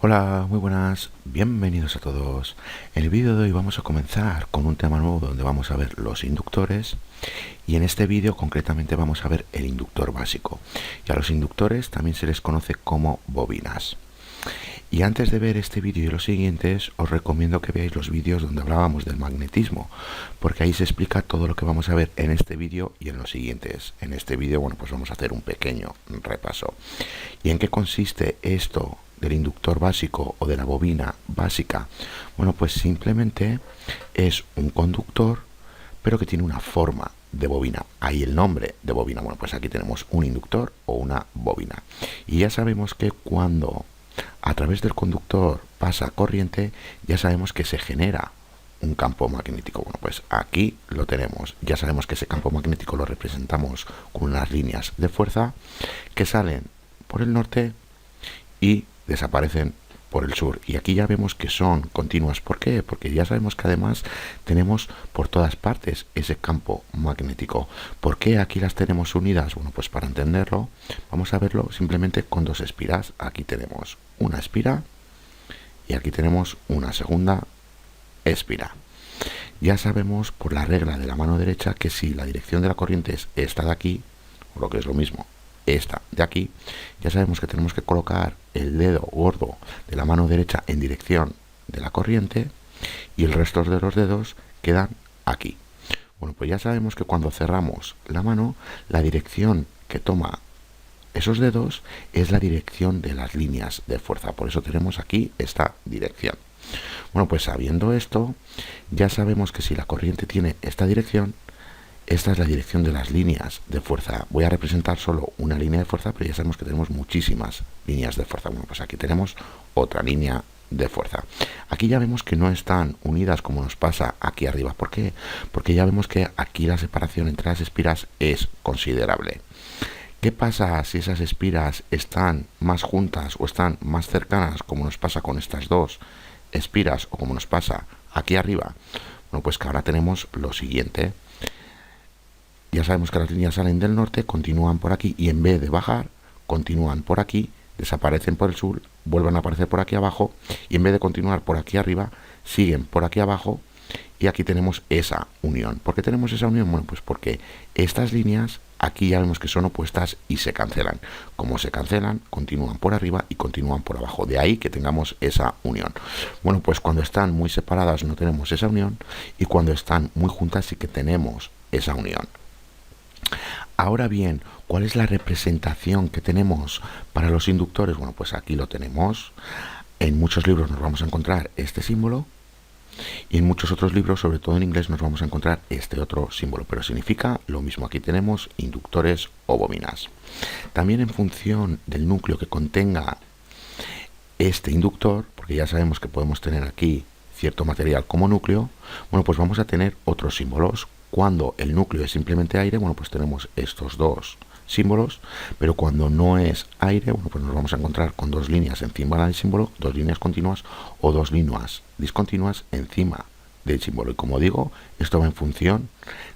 Hola, muy buenas, bienvenidos a todos. En el vídeo de hoy vamos a comenzar con un tema nuevo donde vamos a ver los inductores y en este vídeo concretamente vamos a ver el inductor básico. Y a los inductores también se les conoce como bobinas. Y antes de ver este vídeo y los siguientes, os recomiendo que veáis los vídeos donde hablábamos del magnetismo, porque ahí se explica todo lo que vamos a ver en este vídeo y en los siguientes. En este vídeo, bueno, pues vamos a hacer un pequeño repaso. ¿Y en qué consiste esto del inductor básico o de la bobina básica? Bueno, pues simplemente es un conductor, pero que tiene una forma de bobina. Ahí el nombre de bobina. Bueno, pues aquí tenemos un inductor o una bobina. Y ya sabemos que cuando a través del conductor pasa corriente, ya sabemos que se genera un campo magnético. Bueno, pues aquí lo tenemos. Ya sabemos que ese campo magnético lo representamos con unas líneas de fuerza que salen por el norte y desaparecen por el sur. Y aquí ya vemos que son continuas. ¿Por qué? Porque ya sabemos que además tenemos por todas partes ese campo magnético. ¿Por qué aquí las tenemos unidas? Bueno, pues para entenderlo, vamos a verlo simplemente con dos espiras. Aquí tenemos una espira y aquí tenemos una segunda espira. Ya sabemos por la regla de la mano derecha que si la dirección de la corriente es esta de aquí, o lo que es lo mismo, esta de aquí, ya sabemos que tenemos que colocar el dedo gordo de la mano derecha en dirección de la corriente y el resto de los dedos quedan aquí. Bueno, pues ya sabemos que cuando cerramos la mano, la dirección que toma esos dedos es la dirección de las líneas de fuerza. Por eso tenemos aquí esta dirección. Bueno, pues sabiendo esto, ya sabemos que si la corriente tiene esta dirección, esta es la dirección de las líneas de fuerza. Voy a representar solo una línea de fuerza, pero ya sabemos que tenemos muchísimas líneas de fuerza. Bueno, pues aquí tenemos otra línea de fuerza. Aquí ya vemos que no están unidas como nos pasa aquí arriba. ¿Por qué? Porque ya vemos que aquí la separación entre las espiras es considerable. ¿Qué pasa si esas espiras están más juntas o están más cercanas, como nos pasa con estas dos espiras o como nos pasa aquí arriba? Bueno, pues que ahora tenemos lo siguiente. Ya sabemos que las líneas salen del norte, continúan por aquí y en vez de bajar, continúan por aquí, desaparecen por el sur, vuelven a aparecer por aquí abajo y en vez de continuar por aquí arriba, siguen por aquí abajo y aquí tenemos esa unión. ¿Por qué tenemos esa unión? Bueno, pues porque estas líneas aquí ya vemos que son opuestas y se cancelan. Como se cancelan, continúan por arriba y continúan por abajo. De ahí que tengamos esa unión. Bueno, pues cuando están muy separadas no tenemos esa unión y cuando están muy juntas sí que tenemos esa unión. Ahora bien, ¿cuál es la representación que tenemos para los inductores? Bueno, pues aquí lo tenemos. En muchos libros nos vamos a encontrar este símbolo y en muchos otros libros, sobre todo en inglés, nos vamos a encontrar este otro símbolo, pero significa lo mismo. Aquí tenemos inductores o bobinas. También en función del núcleo que contenga este inductor, porque ya sabemos que podemos tener aquí cierto material como núcleo, bueno, pues vamos a tener otros símbolos. Cuando el núcleo es simplemente aire, bueno, pues tenemos estos dos símbolos, pero cuando no es aire, bueno, pues nos vamos a encontrar con dos líneas encima del símbolo, dos líneas continuas o dos líneas discontinuas encima del símbolo. Y como digo, esto va en función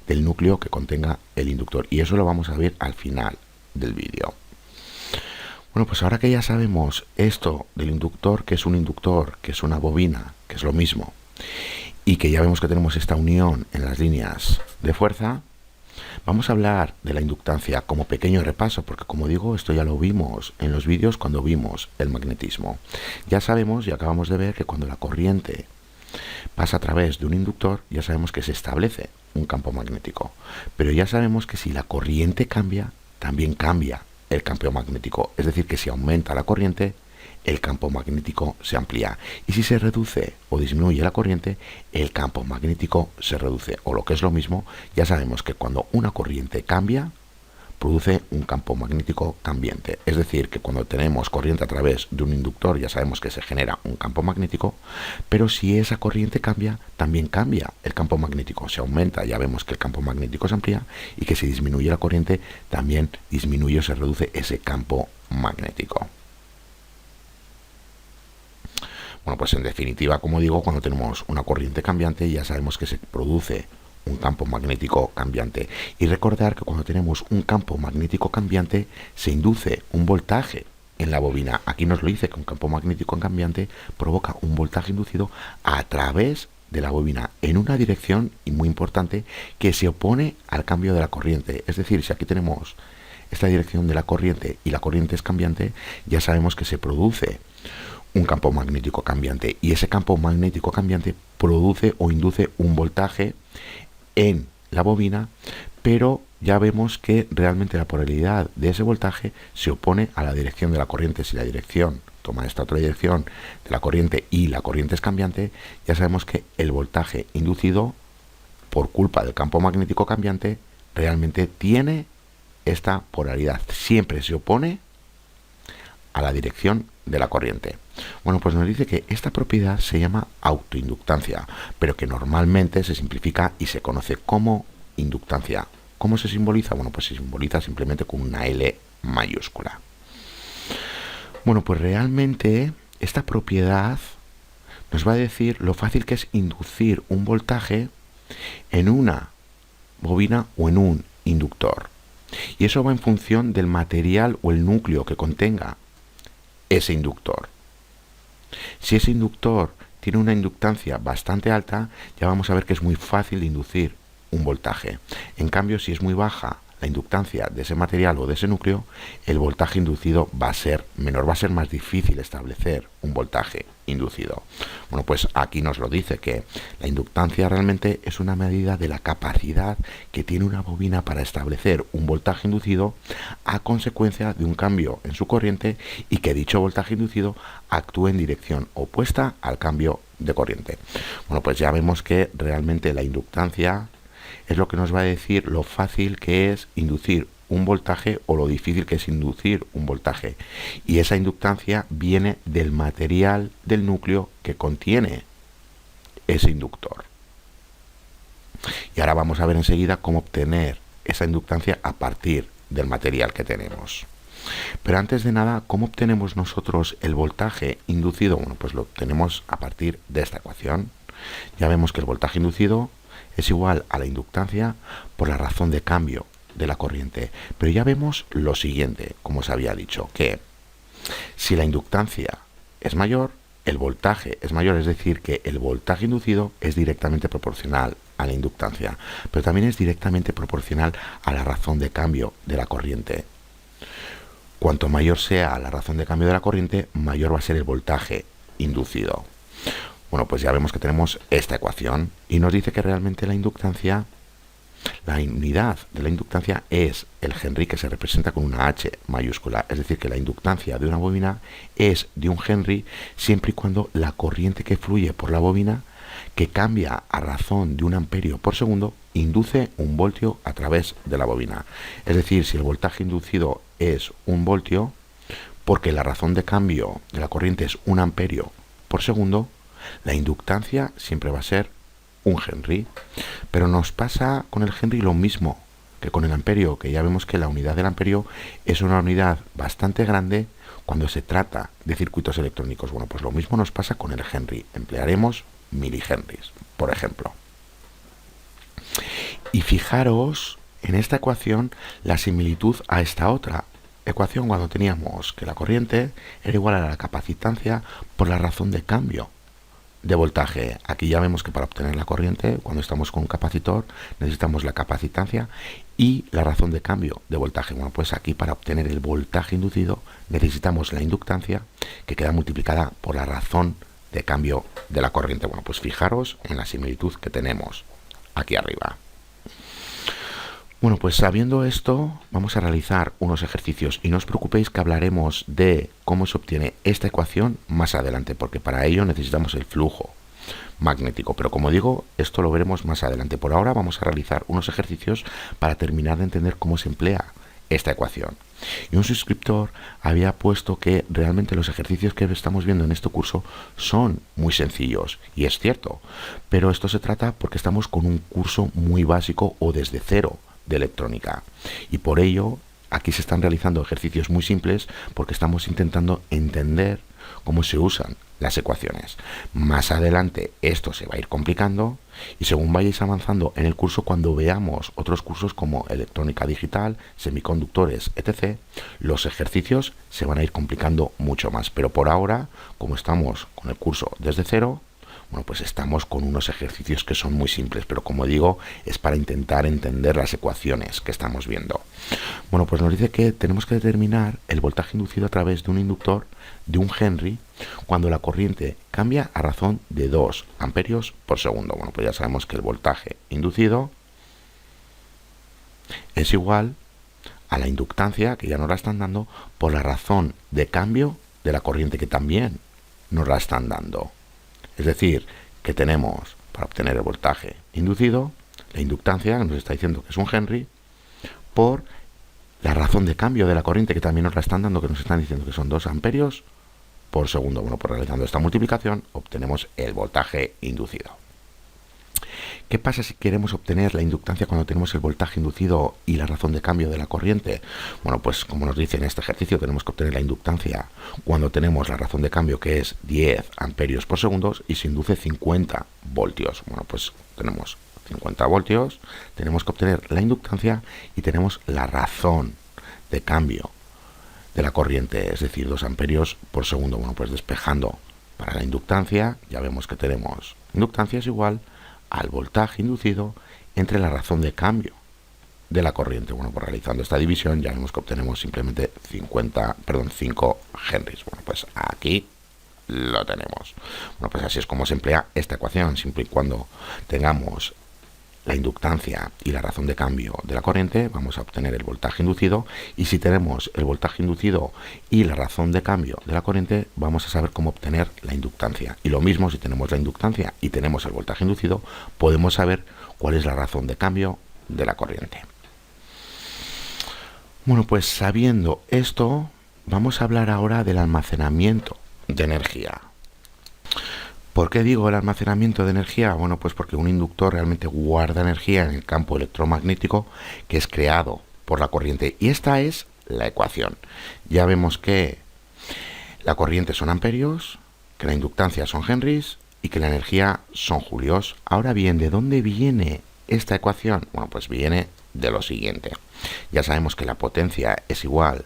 del núcleo que contenga el inductor y eso lo vamos a ver al final del vídeo. Bueno, pues ahora que ya sabemos esto del inductor, que es un inductor, que es una bobina, que es lo mismo, y que ya vemos que tenemos esta unión en las líneas de fuerza, vamos a hablar de la inductancia como pequeño repaso, porque como digo, esto ya lo vimos en los vídeos cuando vimos el magnetismo. Ya sabemos y acabamos de ver que cuando la corriente pasa a través de un inductor, ya sabemos que se establece un campo magnético. Pero ya sabemos que si la corriente cambia, también cambia el campo magnético. Es decir, que si aumenta la corriente, el campo magnético se amplía. Y si se reduce o disminuye la corriente, el campo magnético se reduce. O lo que es lo mismo, ya sabemos que cuando una corriente cambia, produce un campo magnético cambiante. Es decir, que cuando tenemos corriente a través de un inductor, ya sabemos que se genera un campo magnético, pero si esa corriente cambia, también cambia el campo magnético. Se aumenta, ya vemos que el campo magnético se amplía, y que si disminuye la corriente, también disminuye o se reduce ese campo magnético. Bueno, pues en definitiva, como digo, cuando tenemos una corriente cambiante ya sabemos que se produce un campo magnético cambiante. Y recordar que cuando tenemos un campo magnético cambiante se induce un voltaje en la bobina. Aquí nos lo dice que un campo magnético cambiante provoca un voltaje inducido a través de la bobina en una dirección, y muy importante, que se opone al cambio de la corriente. Es decir, si aquí tenemos esta dirección de la corriente y la corriente es cambiante, ya sabemos que se produce un campo magnético cambiante, y ese campo magnético cambiante produce o induce un voltaje en la bobina, pero ya vemos que realmente la polaridad de ese voltaje se opone a la dirección de la corriente. Si la dirección toma esta otra dirección de la corriente y la corriente es cambiante, ya sabemos que el voltaje inducido por culpa del campo magnético cambiante realmente tiene esta polaridad, siempre se opone a la dirección de la corriente. Bueno, pues nos dice que esta propiedad se llama autoinductancia, pero que normalmente se simplifica y se conoce como inductancia. ¿Cómo se simboliza? Bueno, pues se simboliza simplemente con una L mayúscula. Bueno, pues realmente esta propiedad nos va a decir lo fácil que es inducir un voltaje en una bobina o en un inductor. Y eso va en función del material o el núcleo que contenga ese inductor. Si ese inductor tiene una inductancia bastante alta, ya vamos a ver que es muy fácil de inducir un voltaje. En cambio, si es muy baja la inductancia de ese material o de ese núcleo, el voltaje inducido va a ser menor, va a ser más difícil establecer un voltaje inducido. Bueno, pues aquí nos lo dice, que la inductancia realmente es una medida de la capacidad que tiene una bobina para establecer un voltaje inducido a consecuencia de un cambio en su corriente, y que dicho voltaje inducido actúe en dirección opuesta al cambio de corriente. Bueno, pues ya vemos que realmente la inductancia es lo que nos va a decir lo fácil que es inducir un voltaje o lo difícil que es inducir un voltaje. Y esa inductancia viene del material del núcleo que contiene ese inductor. Y ahora vamos a ver enseguida cómo obtener esa inductancia a partir del material que tenemos. Pero antes de nada, ¿cómo obtenemos nosotros el voltaje inducido? Bueno, pues lo obtenemos a partir de esta ecuación. Ya vemos que el voltaje inducido es igual a la inductancia por la razón de cambio de la corriente. Pero ya vemos lo siguiente, como os había dicho, que si la inductancia es mayor, el voltaje es mayor, es decir, que el voltaje inducido es directamente proporcional a la inductancia, pero también es directamente proporcional a la razón de cambio de la corriente. Cuanto mayor sea la razón de cambio de la corriente, mayor va a ser el voltaje inducido. Bueno, pues ya vemos que tenemos esta ecuación y nos dice que realmente la inductancia, la unidad de la inductancia es el Henry, que se representa con una H mayúscula. Es decir, que la inductancia de una bobina es de un Henry siempre y cuando la corriente que fluye por la bobina, que cambia a razón de 1 amperio por segundo, induce un voltio a través de la bobina. Es decir, si el voltaje inducido es 1 voltio, porque la razón de cambio de la corriente es 1 amperio por segundo, la inductancia siempre va a ser 1 Henry. Pero nos pasa con el Henry lo mismo que con el amperio, que ya vemos que la unidad del amperio es una unidad bastante grande cuando se trata de circuitos electrónicos. Bueno, pues lo mismo nos pasa con el Henry. Emplearemos milihenries, por ejemplo. Y fijaros en esta ecuación la similitud a esta otra ecuación, cuando teníamos que la corriente era igual a la capacitancia por la razón de cambio de voltaje. Aquí ya vemos que para obtener la corriente, cuando estamos con un capacitor, necesitamos la capacitancia y la razón de cambio de voltaje. Bueno, pues aquí para obtener el voltaje inducido necesitamos la inductancia, que queda multiplicada por la razón de cambio de la corriente. Bueno, pues fijaros en la similitud que tenemos aquí arriba. Bueno, pues sabiendo esto, vamos a realizar unos ejercicios y no os preocupéis que hablaremos de cómo se obtiene esta ecuación más adelante, porque para ello necesitamos el flujo magnético. Pero como digo, esto lo veremos más adelante. Por ahora vamos a realizar unos ejercicios para terminar de entender cómo se emplea esta ecuación. Y un suscriptor había puesto que realmente los ejercicios que estamos viendo en este curso son muy sencillos, y es cierto, pero esto se trata porque estamos con un curso muy básico o desde cero de electrónica, y por ello aquí se están realizando ejercicios muy simples porque estamos intentando entender cómo se usan las ecuaciones. Más adelante esto se va a ir complicando y según vayáis avanzando en el curso, cuando veamos otros cursos como electrónica digital, semiconductores, etc., los ejercicios se van a ir complicando mucho más. Pero por ahora, como estamos con el curso desde cero, bueno, pues estamos con unos ejercicios que son muy simples, pero como digo, es para intentar entender las ecuaciones que estamos viendo. Bueno, pues nos dice que tenemos que determinar el voltaje inducido a través de un inductor de 1 Henry cuando la corriente cambia a razón de 2 amperios por segundo. Bueno, pues ya sabemos que el voltaje inducido es igual a la inductancia, que ya nos la están dando, por la razón de cambio de la corriente, que también nos la están dando. Es decir, que tenemos, para obtener el voltaje inducido, la inductancia, que nos está diciendo que es 1 Henry, por la razón de cambio de la corriente, que también nos la están dando, que nos están diciendo que son 2 amperios por segundo. Bueno, pues realizando esta multiplicación obtenemos el voltaje inducido. ¿Qué pasa si queremos obtener la inductancia cuando tenemos el voltaje inducido y la razón de cambio de la corriente? Bueno, pues como nos dice en este ejercicio, tenemos que obtener la inductancia cuando tenemos la razón de cambio, que es 10 amperios por segundo, y se induce 50 voltios. Bueno, pues tenemos 50 voltios, tenemos que obtener la inductancia y tenemos la razón de cambio de la corriente, es decir, 2 amperios por segundo. Bueno, pues despejando para la inductancia, ya vemos que tenemos inductancia es igual al voltaje inducido entre la razón de cambio de la corriente. Bueno, pues realizando esta división ya vemos que obtenemos simplemente 5 Henrys. Bueno, pues aquí lo tenemos. Bueno, pues así es como se emplea esta ecuación, siempre y cuando tengamos la inductancia y la razón de cambio de la corriente, vamos a obtener el voltaje inducido, y si tenemos el voltaje inducido y la razón de cambio de la corriente, vamos a saber cómo obtener la inductancia. Y lo mismo, si tenemos la inductancia y tenemos el voltaje inducido, podemos saber cuál es la razón de cambio de la corriente. Bueno, pues sabiendo esto, vamos a hablar ahora del almacenamiento de energía. ¿Por qué digo el almacenamiento de energía? Bueno, pues porque un inductor realmente guarda energía en el campo electromagnético que es creado por la corriente. Y esta es la ecuación. Ya vemos que la corriente son amperios, que la inductancia son henrys y que la energía son julios. Ahora bien, ¿de dónde viene esta ecuación? Bueno, pues viene de lo siguiente. Ya sabemos que la potencia es igual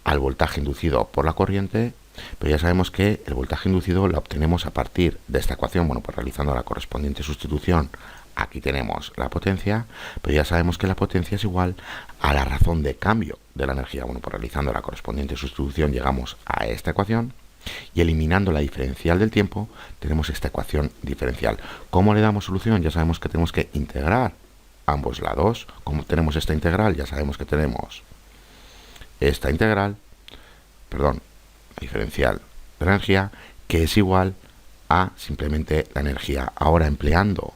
al voltaje inducido por la corriente, pero ya sabemos que el voltaje inducido lo obtenemos a partir de esta ecuación. Bueno, pues realizando la correspondiente sustitución, aquí tenemos la potencia, pero ya sabemos que la potencia es igual a la razón de cambio de la energía. Bueno, pues realizando la correspondiente sustitución llegamos a esta ecuación, y eliminando la diferencial del tiempo tenemos esta ecuación diferencial. ¿Cómo le damos solución? Ya sabemos que tenemos que integrar ambos lados. Como tenemos esta integral, ya sabemos que tenemos esta integral, perdón, la diferencial de la energía, que es igual a simplemente la energía. Ahora, empleando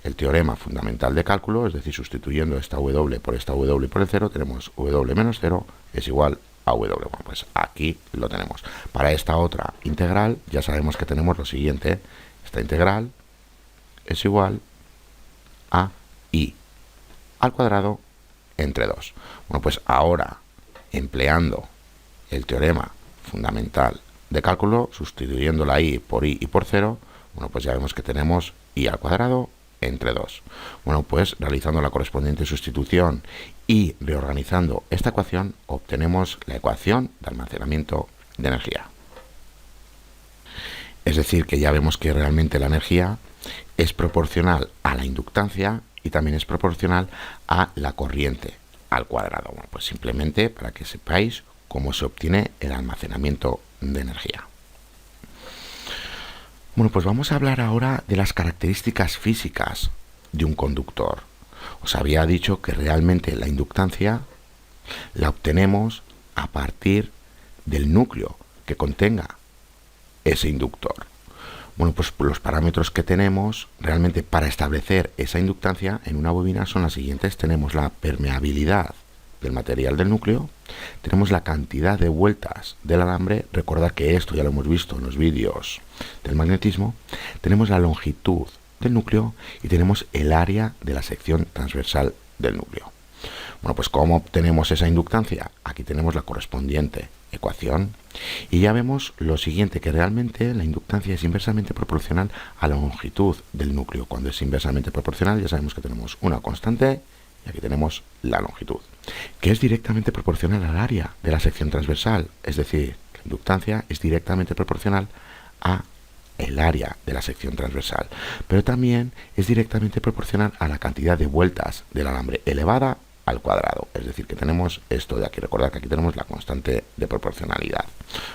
el teorema fundamental de cálculo, es decir, sustituyendo esta W por esta W por el 0, tenemos W menos 0 es igual a W. Bueno, pues aquí lo tenemos. Para esta otra integral ya sabemos que tenemos lo siguiente. Esta integral es igual a I al cuadrado entre 2. Bueno, pues ahora, empleando el teorema fundamental de cálculo, sustituyendo la I por I y por 0, bueno, pues ya vemos que tenemos I al cuadrado entre 2. Bueno, pues realizando la correspondiente sustitución y reorganizando esta ecuación, obtenemos la ecuación de almacenamiento de energía. Es decir, que ya vemos que realmente la energía es proporcional a la inductancia y también es proporcional a la corriente al cuadrado. Bueno, pues simplemente para que sepáis cómo se obtiene el almacenamiento de energía. Bueno, pues vamos a hablar ahora de las características físicas de un conductor. Os había dicho que realmente la inductancia la obtenemos a partir del núcleo que contenga ese inductor. Bueno, pues los parámetros que tenemos realmente para establecer esa inductancia en una bobina son las siguientes. Tenemos la permeabilidad del material del núcleo, tenemos la cantidad de vueltas del alambre, recordad que esto ya lo hemos visto en los vídeos del magnetismo, tenemos la longitud del núcleo y tenemos el área de la sección transversal del núcleo. Bueno, pues ¿cómo obtenemos esa inductancia? Aquí tenemos la correspondiente ecuación y ya vemos lo siguiente, que realmente la inductancia es inversamente proporcional a la longitud del núcleo. Cuando es inversamente proporcional ya sabemos que tenemos una constante y aquí tenemos la longitud, que es directamente proporcional al área de la sección transversal, es decir, la inductancia es directamente proporcional a el área de la sección transversal, pero también es directamente proporcional a la cantidad de vueltas del alambre elevada al cuadrado, es decir, que tenemos esto de aquí. Recordad que aquí tenemos la constante de proporcionalidad.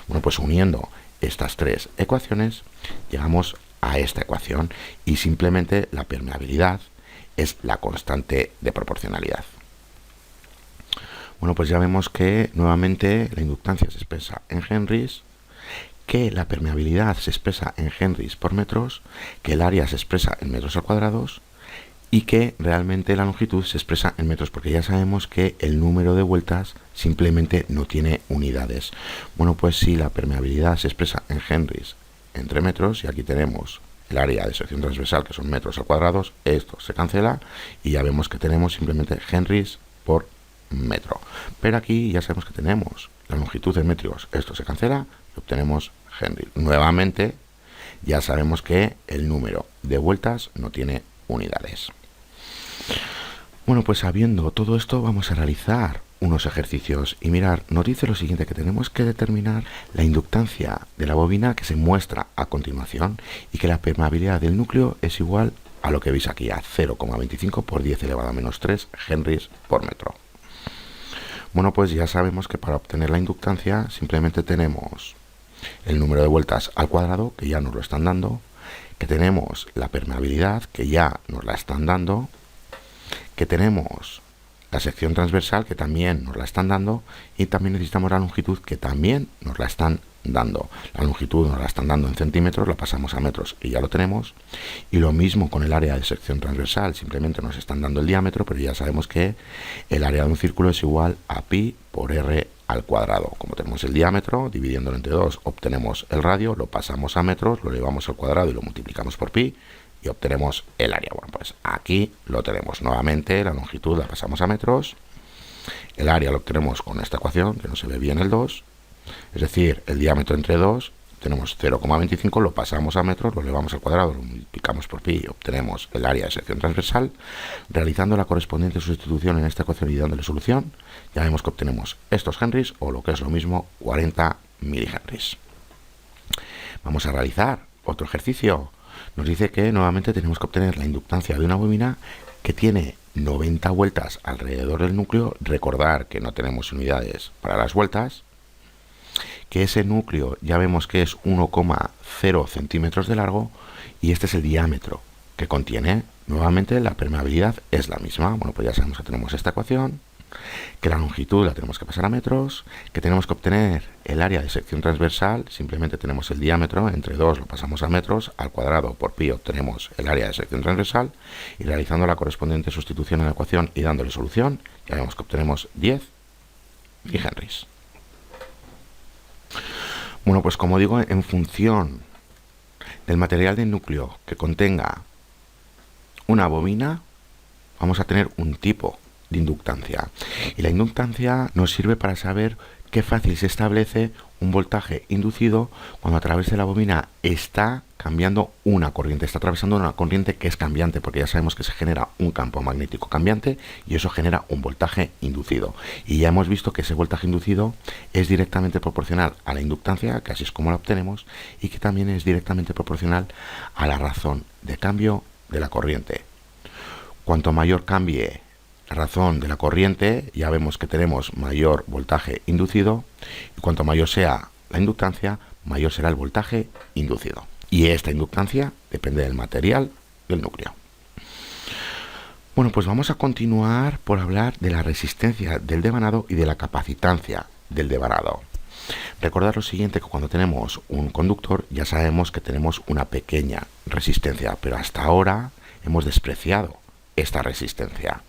Bueno, pues uniendo estas tres ecuaciones llegamos a esta ecuación y simplemente la permeabilidad es la constante de proporcionalidad. Bueno, pues ya vemos que nuevamente la inductancia se expresa en henrys, que la permeabilidad se expresa en henrys por metros, que el área se expresa en metros al cuadrado y que realmente la longitud se expresa en metros, porque ya sabemos que el número de vueltas simplemente no tiene unidades. Bueno, pues si la permeabilidad se expresa en henrys entre metros, y aquí tenemos el área de sección transversal que son metros al cuadrado, esto se cancela y ya vemos que tenemos simplemente henrys por metro. Pero aquí ya sabemos que tenemos la longitud en metros, esto se cancela y obtenemos henry. Nuevamente ya sabemos que el número de vueltas no tiene unidades. Bueno, pues sabiendo todo esto vamos a realizar unos ejercicios y mirar, nos dice lo siguiente, que tenemos que determinar la inductancia de la bobina que se muestra a continuación y que la permeabilidad del núcleo es igual a lo que veis aquí, a 0,25 por 10 elevado a menos 3 henrys por metro. Bueno, pues ya sabemos que para obtener la inductancia simplemente tenemos el número de vueltas al cuadrado, que ya nos lo están dando, que tenemos la permeabilidad, que ya nos la están dando, que tenemos la sección transversal, que también nos la están dando, y también necesitamos la longitud, que también nos la están dando. La longitud nos la están dando en centímetros, la pasamos a metros y ya lo tenemos. Y lo mismo con el área de sección transversal, simplemente nos están dando el diámetro, pero ya sabemos que el área de un círculo es igual a pi por r al cuadrado. Como tenemos el diámetro, dividiéndolo entre 2 obtenemos el radio, lo pasamos a metros, lo elevamos al cuadrado y lo multiplicamos por pi y obtenemos el área. Bueno, pues aquí lo tenemos nuevamente, la longitud la pasamos a metros, el área lo obtenemos con esta ecuación, que no se ve bien el 2, es decir, el diámetro entre 2, tenemos 0,25, lo pasamos a metros, lo elevamos al cuadrado, lo multiplicamos por pi y obtenemos el área de sección transversal. Realizando la correspondiente sustitución en esta ecuación y dándole solución, ya vemos que obtenemos estos henrys, o lo que es lo mismo, 40 milihenrys. Vamos a realizar otro ejercicio. Nos dice que nuevamente tenemos que obtener la inductancia de una bobina que tiene 90 vueltas alrededor del núcleo. Recordar que no tenemos unidades para las vueltas, que ese núcleo ya vemos que es 1,0 centímetros de largo y este es el diámetro que contiene. Nuevamente la permeabilidad es la misma. Bueno, pues ya sabemos que tenemos esta ecuación, que la longitud la tenemos que pasar a metros, que tenemos que obtener el área de sección transversal, simplemente tenemos el diámetro, entre 2 lo pasamos a metros, al cuadrado por pi obtenemos el área de sección transversal, y realizando la correspondiente sustitución en la ecuación y dándole solución, ya vemos que obtenemos 10 milihenrys. Bueno, pues como digo, en función del material del núcleo que contenga una bobina, vamos a tener un tipo de inductancia. Y la inductancia nos sirve para saber qué fácil se establece un voltaje inducido cuando a través de la bobina está cambiando una corriente, está atravesando una corriente que es cambiante, porque ya sabemos que se genera un campo magnético cambiante y eso genera un voltaje inducido. Y ya hemos visto que ese voltaje inducido es directamente proporcional a la inductancia, que así es como la obtenemos, y que también es directamente proporcional a la razón de cambio de la corriente. Cuanto mayor cambie la razón de la corriente, ya vemos que tenemos mayor voltaje inducido, y cuanto mayor sea la inductancia, mayor será el voltaje inducido. Y esta inductancia depende del material del núcleo. Bueno, pues vamos a continuar por hablar de la resistencia del devanado y de la capacitancia del devanado. Recordad lo siguiente, que cuando tenemos un conductor ya sabemos que tenemos una pequeña resistencia, pero hasta ahora hemos despreciado esta resistencia.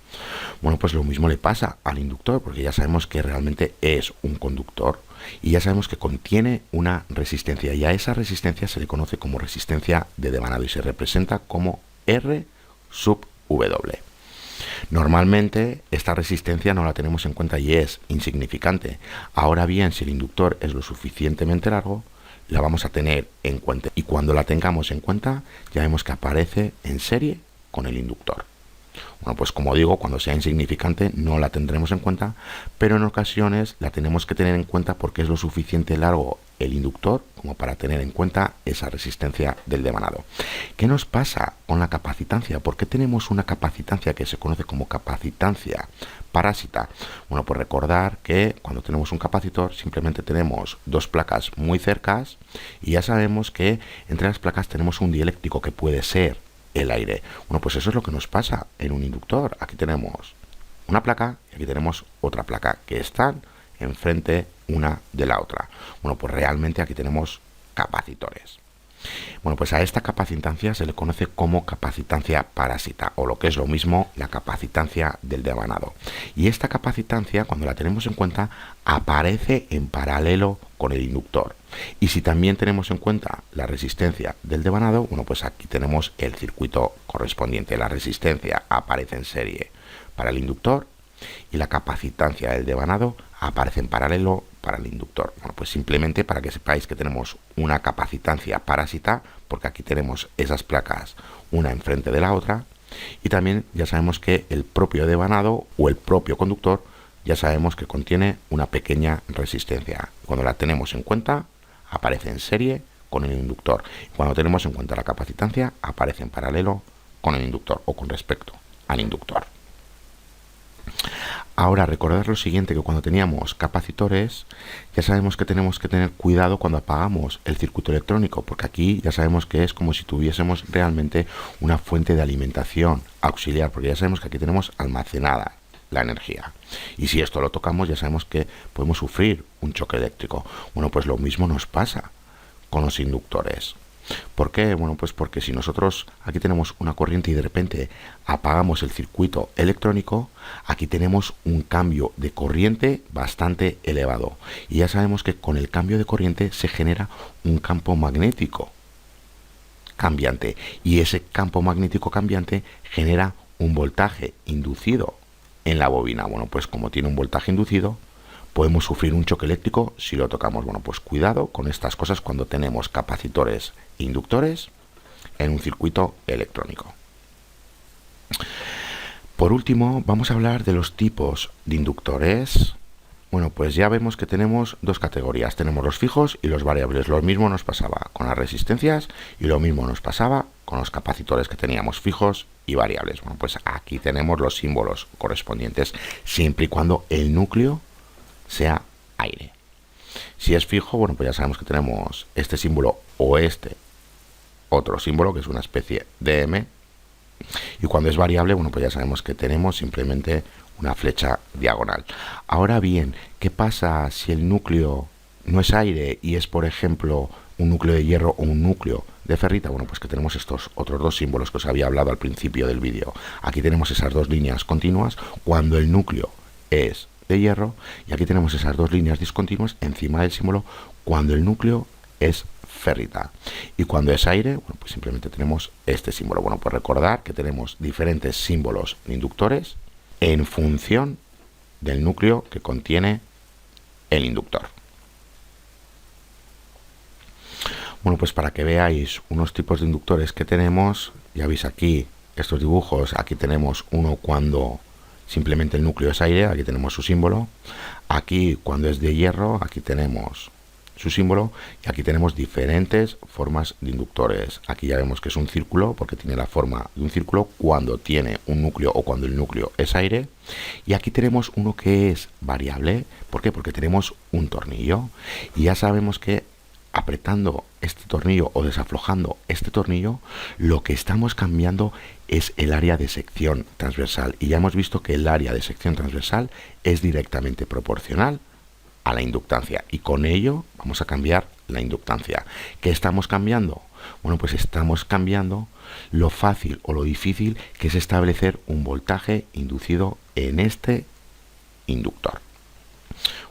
Bueno, pues lo mismo le pasa al inductor, porque ya sabemos que realmente es un conductor y ya sabemos que contiene una resistencia, y a esa resistencia se le conoce como resistencia de devanado y se representa como R sub W. Normalmente esta resistencia no la tenemos en cuenta y es insignificante. Ahora bien, si el inductor es lo suficientemente largo, la vamos a tener en cuenta, y cuando la tengamos en cuenta ya vemos que aparece en serie con el inductor. Bueno, pues como digo, cuando sea insignificante no la tendremos en cuenta, pero en ocasiones la tenemos que tener en cuenta porque es lo suficiente largo el inductor como para tener en cuenta esa resistencia del devanado. ¿Qué nos pasa con la capacitancia? ¿Por qué tenemos una capacitancia que se conoce como capacitancia parásita? Bueno, pues recordar que cuando tenemos un capacitor simplemente tenemos dos placas muy cercas y ya sabemos que entre las placas tenemos un dieléctrico que puede ser el aire. Bueno, pues eso es lo que nos pasa en un inductor. Aquí tenemos una placa y aquí tenemos otra placa que están enfrente una de la otra. Bueno, pues realmente aquí tenemos capacitores. Bueno, pues a esta capacitancia se le conoce como capacitancia parásita, o lo que es lo mismo, la capacitancia del devanado. Y esta capacitancia, cuando la tenemos en cuenta, aparece en paralelo con el inductor. Y si también tenemos en cuenta la resistencia del devanado, bueno, pues aquí tenemos el circuito correspondiente. La resistencia aparece en serie para el inductor y la capacitancia del devanado aparece en paralelo para el inductor. Bueno, pues simplemente para que sepáis que tenemos una capacitancia parásita, porque aquí tenemos esas placas una enfrente de la otra, y también ya sabemos que el propio devanado o el propio conductor ya sabemos que contiene una pequeña resistencia. Cuando la tenemos en cuenta, aparece en serie con el inductor. Cuando tenemos en cuenta la capacitancia, aparece en paralelo con el inductor o con respecto al inductor. Ahora, recordar lo siguiente, que cuando teníamos capacitores, ya sabemos que tenemos que tener cuidado cuando apagamos el circuito electrónico, porque aquí ya sabemos que es como si tuviésemos realmente una fuente de alimentación auxiliar, porque ya sabemos que aquí tenemos almacenada la energía. Y si esto lo tocamos, ya sabemos que podemos sufrir un choque eléctrico. Bueno, pues lo mismo nos pasa con los inductores. ¿Por qué? Bueno, pues porque si nosotros aquí tenemos una corriente y de repente apagamos el circuito electrónico, aquí tenemos un cambio de corriente bastante elevado. Y ya sabemos que con el cambio de corriente se genera un campo magnético cambiante. Y ese campo magnético cambiante genera un voltaje inducido en la bobina. Bueno, pues como tiene un voltaje inducido, podemos sufrir un choque eléctrico si lo tocamos. Bueno, pues cuidado con estas cosas cuando tenemos capacitores e inductores en un circuito electrónico. Por último, vamos a hablar de los tipos de inductores. Bueno, pues ya vemos que tenemos dos categorías. Tenemos los fijos y los variables. Lo mismo nos pasaba con las resistencias y lo mismo nos pasaba con los capacitores, que teníamos fijos y variables. Bueno, pues aquí tenemos los símbolos correspondientes, siempre y cuando el núcleo sea aire. Si es fijo, bueno, pues ya sabemos que tenemos este símbolo o este otro símbolo, que es una especie de M. Y cuando es variable, bueno, pues ya sabemos que tenemos simplemente una flecha diagonal. Ahora bien, ¿qué pasa si el núcleo no es aire y es, por ejemplo, un núcleo de hierro o un núcleo de ferrita? Bueno, pues que tenemos estos otros dos símbolos que os había hablado al principio del vídeo. Aquí tenemos esas dos líneas continuas cuando el núcleo es de hierro, y aquí tenemos esas dos líneas discontinuas encima del símbolo cuando el núcleo es ferrita. Y cuando es aire, bueno, pues simplemente tenemos este símbolo. Bueno, pues recordar que tenemos diferentes símbolos de inductores en función del núcleo que contiene el inductor. Bueno, pues para que veáis unos tipos de inductores que tenemos, ya veis aquí estos dibujos. Aquí tenemos uno cuando simplemente el núcleo es aire, aquí tenemos su símbolo. Aquí cuando es de hierro, aquí tenemos su símbolo, y aquí tenemos diferentes formas de inductores. Aquí ya vemos que es un círculo porque tiene la forma de un círculo cuando tiene un núcleo o cuando el núcleo es aire. Y aquí tenemos uno que es variable. ¿Por qué? Porque tenemos un tornillo, y ya sabemos que apretando este tornillo o desaflojando este tornillo, lo que estamos cambiando es el área de sección transversal, y ya hemos visto que el área de sección transversal es directamente proporcional a la inductancia, y con ello vamos a cambiar la inductancia. ¿Qué estamos cambiando? Bueno, pues estamos cambiando lo fácil o lo difícil que es establecer un voltaje inducido en este inductor.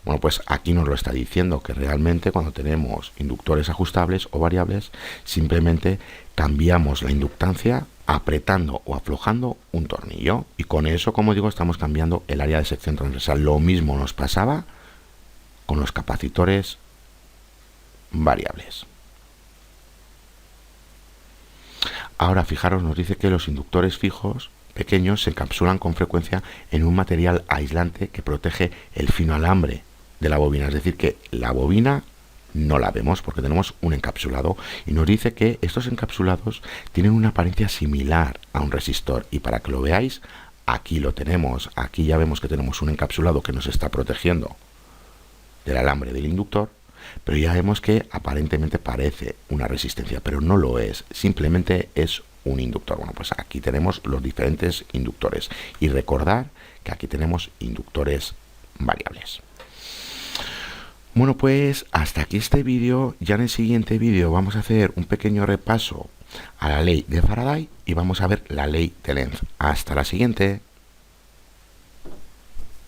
Bueno, pues aquí nos lo está diciendo, que realmente cuando tenemos inductores ajustables o variables, simplemente cambiamos la inductancia apretando o aflojando un tornillo, y con eso, como digo, estamos cambiando el área de sección transversal. Lo mismo nos pasaba con los capacitores variables. Ahora fijaros, nos dice que los inductores fijos pequeños se encapsulan con frecuencia en un material aislante que protege el fino alambre de la bobina, es decir, que la bobina no la vemos porque tenemos un encapsulado, y nos dice que estos encapsulados tienen una apariencia similar a un resistor, y para que lo veáis, aquí lo tenemos. Aquí ya vemos que tenemos un encapsulado que nos está protegiendo del alambre del inductor, pero ya vemos que aparentemente parece una resistencia, pero no lo es, simplemente es un inductor. Bueno, pues aquí tenemos los diferentes inductores, y recordar que aquí tenemos inductores variables. Bueno, pues hasta aquí este vídeo. Ya en el siguiente vídeo vamos a hacer un pequeño repaso a la ley de Faraday y vamos a ver la ley de Lenz. Hasta la siguiente.